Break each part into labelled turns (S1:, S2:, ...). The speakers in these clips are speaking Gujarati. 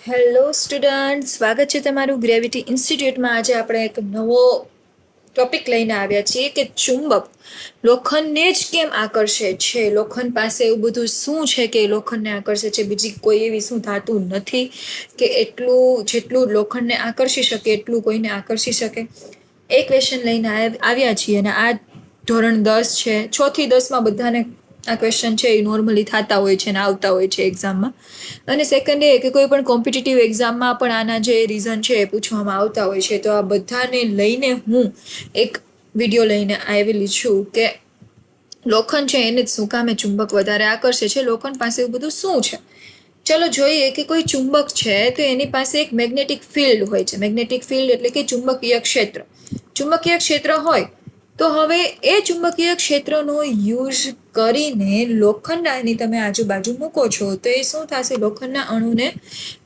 S1: હેલો સ્ટુડન્ટ, સ્વાગત છે તમારું ગ્રેવિટી ઇન્સ્ટિટ્યૂટમાં. આજે આપણે એક નવો ટોપિક લઈને આવ્યા છીએ કે ચુંબક લોખંડને જ કેમ આકર્ષે છે. લોખંડ પાસે એવું બધું શું છે કે લોખંડને આકર્ષે છે? બીજી કોઈ એવી શું ધાતુ નથી કે એટલું જેટલું લોખંડને આકર્ષી શકે એટલું કોઈને આકર્ષી શકે? એ ક્વેશ્ચન લઈને આવ્યા છીએ અને આ ધોરણ 10 છે. 6 થી 10માં બધાને આ ક્વેશ્ચન છે એ નોર્મલી થતા હોય છે અને આવતા હોય છે એક્ઝામમાં. અને સેકન્ડ એ કે કોઈ પણ કોમ્પિટિટિવ એક્ઝામમાં પણ આના જે રીઝન છે એ પૂછવામાં આવતા હોય છે. તો આ બધાને લઈને હું એક વિડીયો લઈને આવેલી છું કે લોખંડ છે એને જ શું કામે ચુંબક વધારે આકર્ષે છે, લોખંડ પાસે એવું બધું શું છે. ચલો જોઈએ કે કોઈ ચુંબક છે તો એની પાસે એક મેગ્નેટિક ફિલ્ડ હોય છે. મેગ્નેટિક ફિલ્ડ એટલે કે ચુંબકીય ક્ષેત્ર. ચુંબકીય ક્ષેત્ર હોય તો હવે એ ચુંબકીય ક્ષેત્રનો યુઝ કરીને લોખંડની તમે આજુબાજુ મૂકો છો તો એ શું થશે? લોખંડના અણુને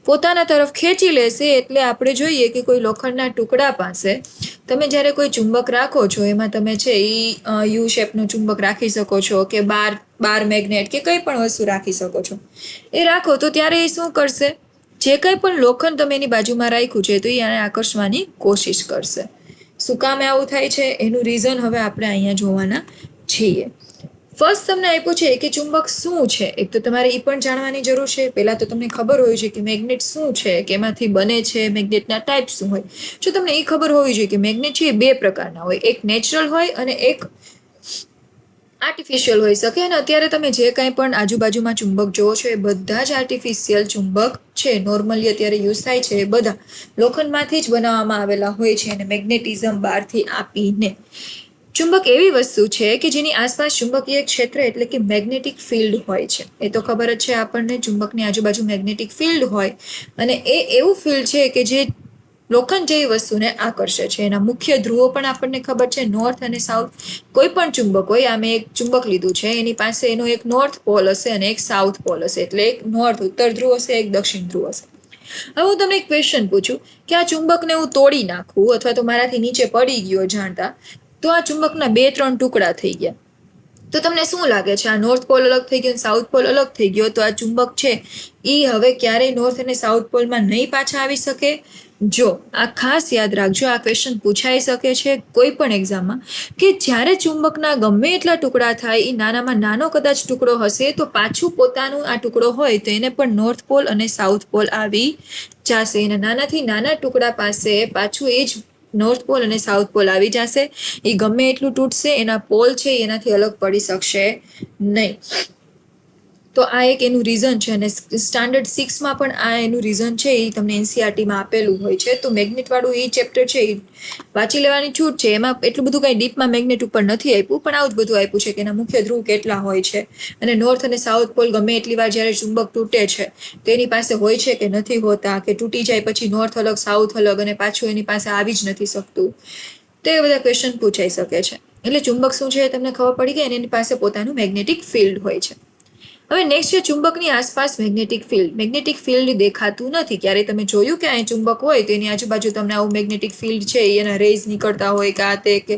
S1: પોતાના તરફ ખેંચી લેશે. એટલે આપણે જોઈએ કે કોઈ લોખંડના ટુકડા પાસે તમે જ્યારે કોઈ ચુંબક રાખો છો એમાં તમે છે એ યુ શેપનું ચુંબક રાખી શકો છો કે બાર મેગ્નેટ કે કંઈ પણ વસ્તુ રાખી શકો છો. એ રાખો તો ત્યારે એ શું કરશે? જે કંઈ પણ લોખંડ તમે એની બાજુમાં રાખ્યું છે તો એ આને આકર્ષવાની કોશિશ કરશે. શું કામે આવું થાય છે એનું રીઝન હવે આપણે અહીંયા જોવાના છીએ. ફર્સ્ટ તમને આપ્યું છે કે ચુંબક શું છે. એક તો તમારે એ પણ જાણવાની જરૂર છે. પહેલા તો તમને ખબર હોવી જોઈએ કે મેગ્નેટ શું છે, કે એમાંથી બને છે, મેગ્નેટના ટાઈપ શું હોય. જો તમને એ ખબર હોવી જોઈએ કે મેગ્નેટ છે એ બે પ્રકારના હોય, એક નેચરલ હોય અને એક આર્ટિફિશિયલ હોઈ શકે. અને અત્યારે તમે જે કાંઈ પણ આજુબાજુમાં ચુંબક જોવો છો એ બધા જ આર્ટિફિશિયલ ચુંબક છે. નોર્મલી અત્યારે યુઝ થાય છે એ બધા લોખંડમાંથી જ બનાવવામાં આવેલા હોય છે અને મેગ્નેટિઝમ બહારથી આપીને. ચુંબક એવી વસ્તુ છે કે જેની આસપાસ ચુંબકીય ક્ષેત્ર એટલે કે મેગ્નેટિક ફિલ્ડ હોય છે. એ તો ખબર જ છે આપણને, ચુંબકની આજુબાજુ મેગ્નેટિક ફિલ્ડ હોય અને એ એવું ફિલ્ડ છે કે જે લોખંડ જેવી વસ્તુને આકર્ષે છે. એના મુખ્ય ધ્રુવો પણ આપણને ખબર છે, નોર્થ અને સાઉથ. કોઈ પણ ચુંબક હોય, આ મેં એક ચુંબક લીધું છે, એની પાસે એનો એક નોર્થ પોલ હશે અને એક સાઉથ પોલ હશે. એટલે એક નોર્થ ઉત્તર ધ્રુવ હશે, એક દક્ષિણ ધ્રુવ હશે. હવે હું તમને એક ક્વેશ્ચન પૂછું કે આ ચુંબકને હું તોડી નાખું અથવા તો મારાથી નીચે પડી ગયો જાણતા, તો આ ચુંબકના 2-3 ટુકડા થઈ ગયા. તો તમને શું લાગે છે? આ નોર્થ પોલ અલગ થઈ ગયો, સાઉથ પોલ અલગ થઈ ગયો, તો આ ચુંબક છે એ હવે ક્યારેય નોર્થ અને સાઉથ પોલમાં નહીં પાછા આવી શકે. જો આ ખાસ યાદ રાખજો, આ ક્વેશ્ચન પૂછાઈ શકે છે કોઈ પણ એક્ઝામમાં કે જ્યારે ચુંબકના ગમે એટલા ટુકડા થાય, એ નાનામાં નાનો કદાચ ટુકડો હશે તો પાછું પોતાનું આ ટુકડો હોય તો એને પણ નોર્થ પોલ અને સાઉથ પોલ આવી જશે. એના નાનાથી નાના ટુકડા પાસે પાછું એ જ નોર્થ પોલ અને સાઉથ પોલ આવી જશે. એ ગમે એટલું તૂટશે, એના પોલ છે એનાથી અલગ પડી શકશે નહીં. તો આ એક એનું રીઝન છે. અને સ્ટાન્ડર્ડ 6માં પણ આ એનું રીઝન છે એ તમને એનસીઆરટીમાં આપેલું હોય છે. તો મેગ્નેટવાળું એ ચેપ્ટર છે એ વાંચી લેવાની છૂટ છે. એમાં એટલું બધું કંઈ ડીપમાં મેગ્નેટ ઉપર નથી આપ્યું, પણ આવું જ બધું આપ્યું છે કે એના મુખ્ય ધ્રુવ કેટલા હોય છે અને નોર્થ અને સાઉથ પોલ ગમે એટલી વાર જ્યારે ચુંબક તૂટે છે તો એની પાસે હોય છે કે નથી હોતા, કે તૂટી જાય પછી નોર્થ અલગ સાઉથ અલગ અને પાછું એની પાસે આવી જ નથી શકતું. તો એ બધા ક્વેશ્ચન પૂછાઈ શકે છે. એટલે ચુંબક શું છે એ તમને ખબર પડી ગઈ અને એની પાસે પોતાનું મેગ્નેટિક ફિલ્ડ હોય છે. હવે નેક્સ્ટ છે ચુંબકની આસપાસ મેગ્નેટિક ફિલ્ડ. મેગ્નેટિક ફિલ્ડ દેખાતું નથી. ક્યારેય તમે જોયું કે અહીં ચુંબક હોય તો એની આજુબાજુ તમને આવું મેગ્નેટિક ફિલ્ડ છે એના રેઝ નીકળતા હોય કે આ તે, કે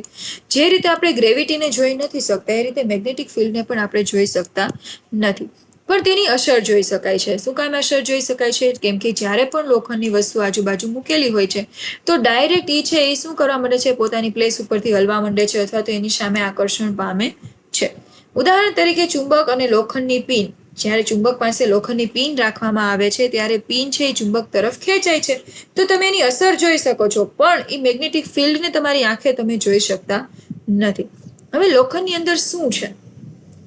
S1: જે રીતે આપણે ગ્રેવિટીને જોઈ નથી શકતા એ રીતે મેગ્નેટિક ફિલ્ડને પણ આપણે જોઈ શકતા નથી. પણ તેની અસર જોઈ શકાય છે. શું કામ અસર જોઈ શકાય છે? કેમ કે જ્યારે પણ લોખંડની વસ્તુ આજુબાજુ મૂકેલી હોય છે તો ડાયરેક્ટ એ છે એ શું કરવા માંડે છે? પોતાની પ્લેસ ઉપરથી હલવા માંડે છે અથવા તો એની સામે આકર્ષણ પામે છે. ઉદાહરણ તરીકે ચુંબક અને લોખંડની પિન. જ્યારે ચુંબક પાસે લોખંડની પિન રાખવામાં આવે છે ત્યારે પિન છે એ ચુંબક તરફ ખેંચાય છે તો તમે એની અસર જોઈ શકો છો, પણ એ મેગ્નેટિક ફિલ્ડને તમારી આંખે તમે જોઈ શકતા નથી. હવે લોખંડની અંદર શું છે?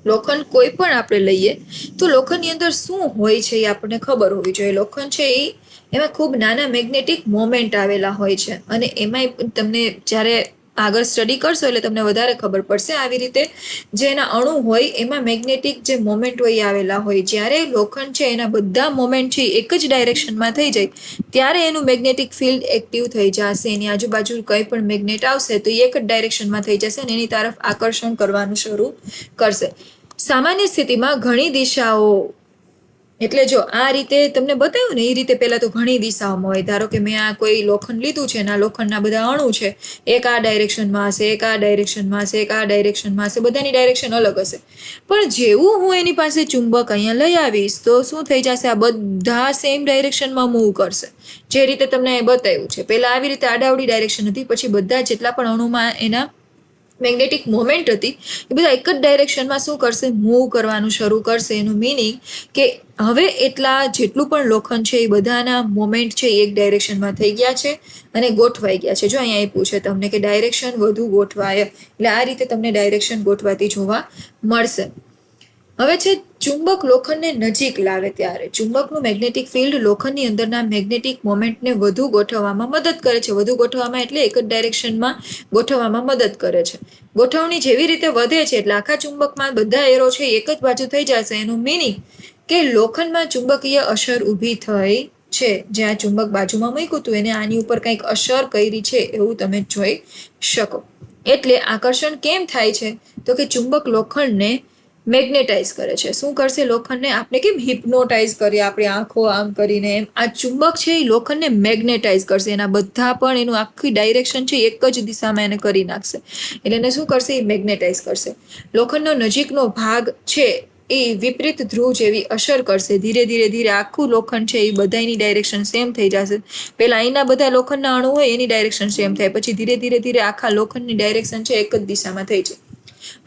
S1: લોખંડ કોઈ પણ આપણે લઈએ તો લોખંડની અંદર શું હોય છે એ આપણને ખબર હોવી જોઈએ. લોખંડ છે એ એમાં ખૂબ નાના મેગ્નેટિક મોમેન્ટ આવેલા હોય છે અને એમાંય તમને જ્યારે આગળ સ્ટડી કરશો એટલે તમને વધારે ખબર પડશે. આવી રીતે જે એના અણુ હોય એમાં મેગ્નેટિક જે મોમેન્ટ હોય એ આવેલા હોય. જ્યારે લોખંડ છે એના બધા મોમેન્ટ છે એક જ ડાયરેક્શનમાં થઈ જાય ત્યારે એનું મેગ્નેટિક ફિલ્ડ એક્ટિવ થઈ જશે. એની આજુબાજુ કંઈ પણ મેગ્નેટ આવશે તો એ એક જ ડાયરેક્શનમાં થઈ જશે અને એની તરફ આકર્ષણ કરવાનું શરૂ કરશે. સામાન્ય સ્થિતિમાં ઘણી દિશાઓ એટલે જો આ રીતે તમને બતાવ્યું ને એ રીતે પહેલા તો ઘણી દિશાઓમાં હોય. ધારો કે મેં આ કોઈ લોખંડ લીધું છે અને આ લોખંડના બધા અણુ છે, એક આ ડાયરેક્શનમાં હશે, એક આ ડાયરેક્શનમાં હશે, એક આ ડાયરેક્શનમાં હશે, બધાની ડાયરેક્શન અલગ હશે. પણ જેવું હું એની પાસે ચુંબક અહીંયા લઈ આવીશ તો શું થઈ જશે, આ બધા સેમ ડાયરેક્શનમાં મૂવ કરશે. જે રીતે તમને બતાવ્યું છે, પહેલા આવી રીતે આડાવડી ડાયરેક્શન હતી, પછી બધા જેટલા પણ અણુમાં એના મેગ્નેટિક મોમેન્ટ હતી એ બધા એક જ ડાયરેક્શનમાં શું કરશે, મૂવ કરવાનું શરૂ કરશે. એનું મિનિંગ કે હવે એટલા જેટલું પણ લોખંડ છે એ બધાના મોમેન્ટ છે એક ડાયરેક્શનમાં થઈ ગયા છે અને ગોઠવાઈ ગયા છે. જો અહીંયા આપ્યું છે તમને કે ડાયરેક્શન વધુ ગોઠવાય, એટલે આ રીતે તમને ડાયરેક્શન ગોઠવાતી જોવા મળશે. હવે છે ચુંબક લોખંડને નજીક લાવે ત્યારે ચુંબકનું મેગ્નેટિક ફિલ્ડ લોખંડની અંદરના મેગ્નેટિક મોમેન્ટને વધુ ગોઠવવામાં મદદ કરે છે. વધુ ગોઠવવામાં એટલે એક જ ડાયરેક્શનમાં ગોઠવવામાં મદદ કરે છે. ગોઠવણી જેવી રીતે વધે છે એટલે આખા ચુંબકમાં બધા એરો છે એક જ બાજુ થઈ જશે. એનું મિનિંગ કે લોખંડમાં ચુંબકીય અસર ઊભી થઈ છે. જ્યાં ચુંબક બાજુમાં મૂક્યું હતું એને આની ઉપર કંઈક અસર કરી છે એવું તમે જોઈ શકો. એટલે આકર્ષણ કેમ થાય છે, તો કે ચુંબક લોખંડને મેગ્નેટાઇઝ કરે છે. શું કરશે, લોખંડને આપણે કેમ હિપ્નોટાઇઝ કરીએ આપણી આંખો આમ કરીને, એમ આ ચુંબક છે એ લોખંડને મેગ્નેટાઇઝ કરશે. એના બધા પણ એનું આખી ડાયરેક્શન છે એક જ દિશામાં એને કરી નાખશે. એટલે એને શું કરશે, એ મેગ્નેટાઇઝ કરશે. લોખંડનો નજીકનો ભાગ છે એ વિપરીત ધ્રુવ જેવી અસર કરશે. ધીરે ધીરે ધીરે આખું લોખંડ છે એ બધાની ડાયરેક્શન સેમ થઈ જશે. પહેલા અહીંના બધા લોખંડના અણુ હોય એની ડાયરેક્શન સેમ થાય, પછી ધીરે ધીરે ધીરે આખા લોખંડની ડાયરેક્શન છે એક જ દિશામાં થઈ જાય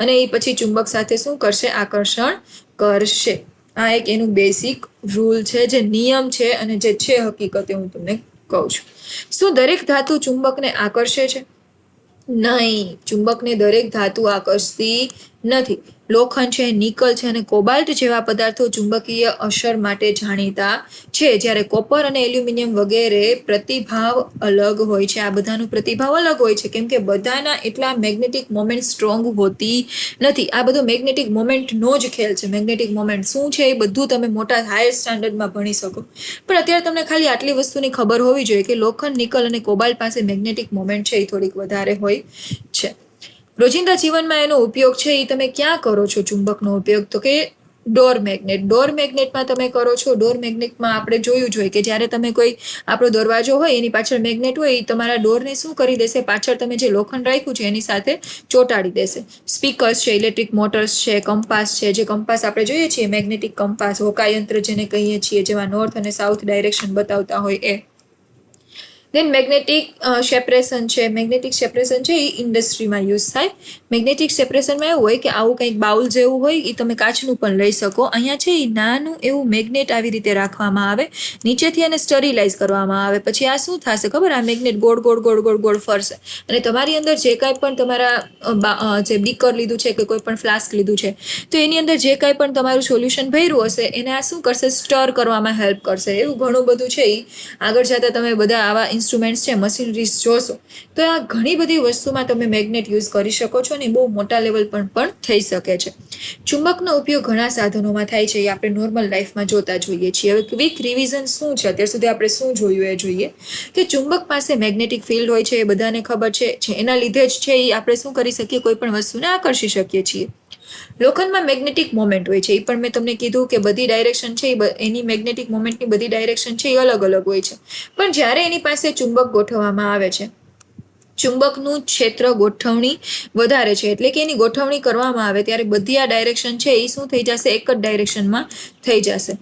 S1: અને એ પછી ચુંબક સાથે શું કરશે, આકર્ષણ કરશે. આ એક એનું બેસિક રૂલ છે, જે નિયમ છે અને જે છે હકીકતે હું તમને કહું છું. શું દરેક ધાતુ ચુંબકને આકર્ષે છે? નહીં, ચુંબકને દરેક ધાતુ આકર્ષતી નથી. લોખંડ છે, નિકલ છે અને કોબાલ્ટ જેવા પદાર્થો ચુંબકીય અસર માટે જાણીતા છે, જ્યારે કોપર અને એલ્યુમિનિયમ વગેરે પ્રતિભાવ અલગ હોય છે. આ બધાનો પ્રતિભાવ અલગ હોય છે કેમ કે બધાના એટલા મેગ્નેટિક મોમેન્ટ સ્ટ્રોંગ હોતી નથી. આ બધો મેગ્નેટિક મોમેન્ટનો જ ખેલ છે. મેગ્નેટિક મોમેન્ટ શું છે એ બધું તમે મોટા હાયર સ્ટાન્ડર્ડમાં ભણી શકો, પણ અત્યારે તમને ખાલી આટલી વસ્તુની ખબર હોવી જોઈએ કે લોખંડ, નિકલ અને કોબાલ્ટ પાસે મેગ્નેટિક મોમેન્ટ છે એ થોડીક વધારે હોય છે. રોજિંદા જીવનમાં એનો ઉપયોગ છે એ તમે ક્યાં કરો છો ચુંબકનો ઉપયોગ, તો કે ડોર મેગ્નેટ. ડોર મેગ્નેટમાં તમે કરો છો. ડોર મેગ્નેટમાં આપણે જોયું જોઈએ કે જ્યારે તમે કોઈ આપણો દરવાજો હોય એની પાછળ મેગ્નેટ હોય એ તમારા ડોરને શું કરી દેશે, પાછળ તમે જે લોખંડ રાખ્યું છે એની સાથે ચોંટાડી દેશે. સ્પીકર્સ છે, ઇલેક્ટ્રિક મોટર્સ છે, કંપાસ છે, જે કંપાસ આપણે જોઈએ છીએ મેગ્નેટિક કંપાસ, હોકાયંત્ર જેને કહીએ છીએ, જેમાં નોર્થ અને સાઉથ ડાયરેક્શન બતાવતા હોય એ. દેન મેગ્નેટિક સેપરેશન છે. મેગ્નેટિક સેપરેશન છે એ ઇન્ડસ્ટ્રીમાં યુઝ થાય. મેગ્નેટિક સેપરેશનમાં એવું હોય કે આવું કંઈક બાઉલ જેવું હોય, એ તમે કાચનું પણ લઈ શકો. અહીંયા છે એ નાનું એવું મેગ્નેટ આવી રીતે રાખવામાં આવે, નીચેથી એને સ્ટરીલાઇઝ કરવામાં આવે. પછી આ શું થશે ખબર, આ મેગ્નેટ ગોળ ગોળ ગોળ ગોળ ગોળ ફરશે અને તમારી અંદર જે કાંઈ પણ તમારા જે બીકર લીધું છે કે કોઈ પણ ફ્લાસ્ક લીધું છે તો એની અંદર જે કાંઈ પણ તમારું સોલ્યુશન ભર્યું હશે એને આ શું કરશે, સ્ટર કરવામાં હેલ્પ કરશે. એવું ઘણું બધું છે એ આગળ જતાં તમે બધા આવા ઇન્સ્ટ્રુમેન્ટ્સ છે, મશીનરીઝ જોશો તો આ ઘણી બધી વસ્તુમાં તમે મેગ્નેટ યુઝ કરી શકો છો અને બહુ મોટા લેવલ પણ થઈ શકે છે. ચુંબકનો ઉપયોગ ઘણા સાધનોમાં થાય છે, એ આપણે નોર્મલ લાઈફમાં જોતા જોઈએ છીએ. હવે ક્વિક રિવિઝન શું છે, અત્યાર સુધી આપણે શું જોયું એ જોઈએ કે ચુંબક પાસે મેગ્નેટિક ફિલ્ડ હોય છે, એ બધાને ખબર છે. એના લીધે જ છે એ આપણે શું કરી શકીએ, કોઈ પણ વસ્તુને આકર્ષી શકીએ છીએ. લોખંડમાં મેગ્નેટિક મોમેન્ટ હોય છે, એ પણ મેં તમને કીધું કે બધી ડાયરેક્શન છે એની મેગ્નેટિક મોમેન્ટની બધી ડાયરેક્શન છે એ અલગ અલગ હોય છે. પણ જ્યારે એની પાસે ચુંબક ગોઠવવામાં આવે છે, ચુંબકનું ક્ષેત્ર ગોઠવણી વધારે છે, એટલે કે એની ગોઠવણી કરવામાં આવે ત્યારે બધી આ ડાયરેક્શન છે એ શું થઈ જશે, એક જ ડાયરેક્શનમાં થઈ જશે.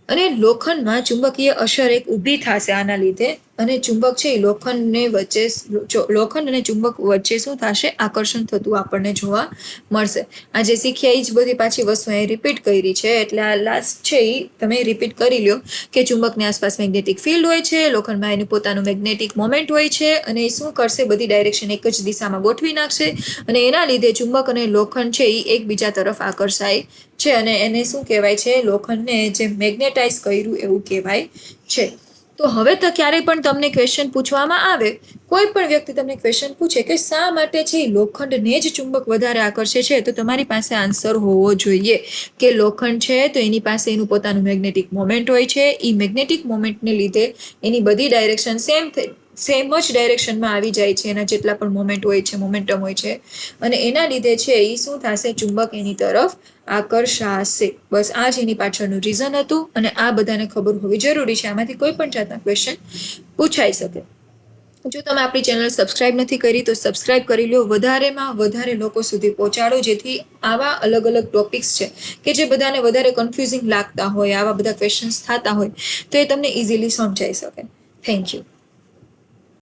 S1: અને લોખંડમાં ચુંબકીય અસર એક ઊભી થશે આના લીધે, અને ચુંબક છે એ લોખંડ અને ચુંબક વચ્ચે શું થશે, આકર્ષણ થતું આપણને જોવા મળશે. આ જે શીખ્યા એ જ બધી પાછી વસ્તુ અહીં રિપીટ કરી છે, એટલે આ લાસ્ટ છે એ તમે રિપીટ કરી લ્યો કે ચુંબકની આસપાસ મેગ્નેટિક ફિલ્ડ હોય છે, લોખંડમાં એનું પોતાનું મેગ્નેટિક મોમેન્ટ હોય છે અને એ શું કરશે, બધી ડાયરેક્શન એક જ દિશામાં ગોઠવી નાખશે અને એના લીધે ચુંબક અને લોખંડ છે એ એકબીજા તરફ આકર્ષાય છે અને એને શું કહેવાય છે, લોખંડને જે મેગ્નેટાઇઝ કર્યું એવું કહેવાય છે. તો હવે તો ક્યારેય પણ તમને ક્વેશ્ચન પૂછવામાં આવે, કોઈ પણ વ્યક્તિ તમને ક્વેશ્ચન પૂછે કે શા માટે છે લોખંડને જ ચુંબક વધારે આકર્ષે છે, તો તમારી પાસે આન્સર હોવો જોઈએ કે લોખંડ છે તો એની પાસે એનું પોતાનું મેગ્નેટિક મોમેન્ટ હોય છે. એ મેગ્નેટિક મોમેન્ટને લીધે એની બધી ડાયરેક્શન સેમ સેમ જ ડાયરેક્શનમાં આવી જાય છે, એના જેટલા પણ મોમેન્ટમ હોય છે, અને એના લીધે છે એ શું થશે, ચુંબક એની તરફ આકર્ષાશે. બસ આ જ એની પાછળનું રીઝન હતું, અને આ બધાને ખબર હોવી જરૂરી છે. આમાંથી કોઈ પણ જાતના ક્વેશ્ચન પૂછાઈ શકે. જો તમે આપણી ચેનલ સબસ્ક્રાઇબ નથી કરી તો સબસ્ક્રાઇબ કરી લો, વધારેમાં વધારે લોકો સુધી પહોંચાડો, જેથી આવા અલગ અલગ ટોપિક્સ છે કે જે બધાને વધારે કન્ફ્યુઝિંગ લાગતા હોય, આવા બધા ક્વેશ્ચન્સ થતા હોય, તો એ તમને ઇઝીલી સમજાઈ શકે. Thank you.